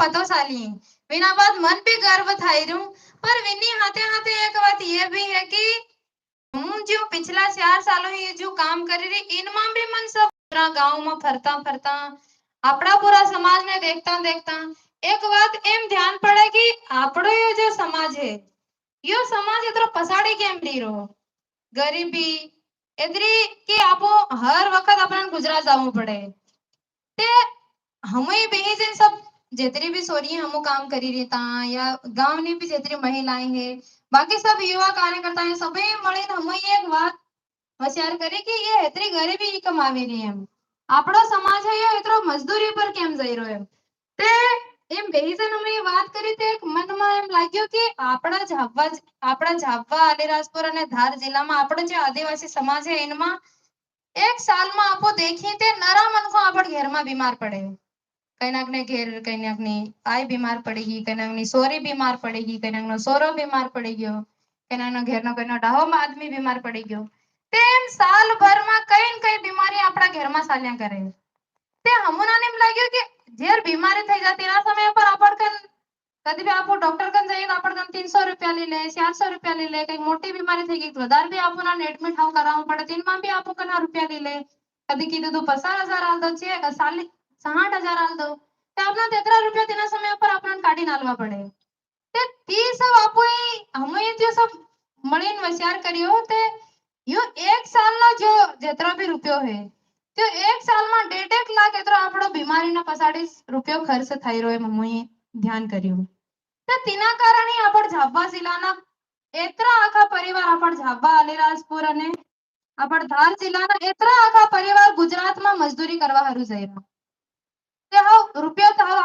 पतो साली विना बात मन पे गर्व थाई रू पर विनी हाथे हाथे एक बात ये भी है कि હું जो पिछला 4 सालों ये जो काम કરી રહી इनमें भी मन सब पूरा गांव में फरता फरता આપણા પૂરા સમાજને देखता देखता एक बात एम ध्यान पड़े कि આપણો ये जो समाज है यो समाज इतना पसाड़ी केम रही रहो गरीबी इतनी कि आपो हर वक्त अपन गुजरात जाવું પડે તે हमें बेही जन सब जितनी भी सोरी हम काम करी रहता या गांव ની भी जितनी महिलाएं है बाकी सब युवा कार्यकर्ता है सभी મળીને हमें एक बात હોશિયાર કરી કે ये इतनी गरीबी कमावी रही है આપણો સમાજ है ये इतना मजदूरी पर કેમ જઈ રહ્યો है તે એમ બેહીજન અમે વાત કરી તે મનમાં એમ લાગ્યું કે આપણા ઝાપવા અલીરાજપુર અને ધાર જિલ્લામાં આપણો જે આદિવાસી સમાજ છે એમાં એક સાલમાં આપો દેખીએ તે નરા મનખો આપણ ઘરમાં બીમાર પડે કઈનાકને ઘેર કઈનાકની આઈ બીમાર પડી કઈનાકની સોરી બીમાર પડી કઈનાકનો સોરો બીમાર પડી ગયો કઈનાનો ઘેરનો કઈનો ડાહો આદમી બીમાર પડી ગયો તેમ સાલ ભરમાં કઈ ને કઈ બીમારી આપણા ઘરમાં ચાલ્યા કરે તે હમણાં એમ લાગ્યું કે જેર બીમારી થઈ જાય તેના સમય પર આપણ कभी भी आपको डॉक्टर कन जाइएगा अपन कन 300 रुपया ले ले 400 रुपया ले ले कहीं मोटी बीमारी થઈ ગઈ તો વધારે भी आपको ना नेट में ठाव करावવું પડે તેમાં भी आपको કના રૂપિયા લે લે કદી કીધું તો 50,000 આલ દો છે સાલી 60,000 આલ દો તો આપના તેતરા રૂપિયા તેના સમય પર આપણને કાઢી નાલવા પડે તે તી सब आपो અમે જે सब મળીને વિચાર કર્યો તે યો એક સાલનો જો જેતરા भी રૂપિયો હે તો એક સાલમાં 1.5 લાખ એતરો આપણો બીમારીના પસાડી રૂપિયો ખર્ચ થઈ રહ્યો મમ્મી ધ્યાન કર્યું તો તેના કારણે આપણ ઝાબા જિલ્લાના એતરા આખા પરિવાર આપણ ઝાબા અલીરાજપુર અને આપણ ધાર જિલ્લાના એતરા આખા પરિવાર ગુજરાતમાં મજદૂરી કરવા હારું જઈ રહ્યા તે હાવ રૂપિયો તો હાવ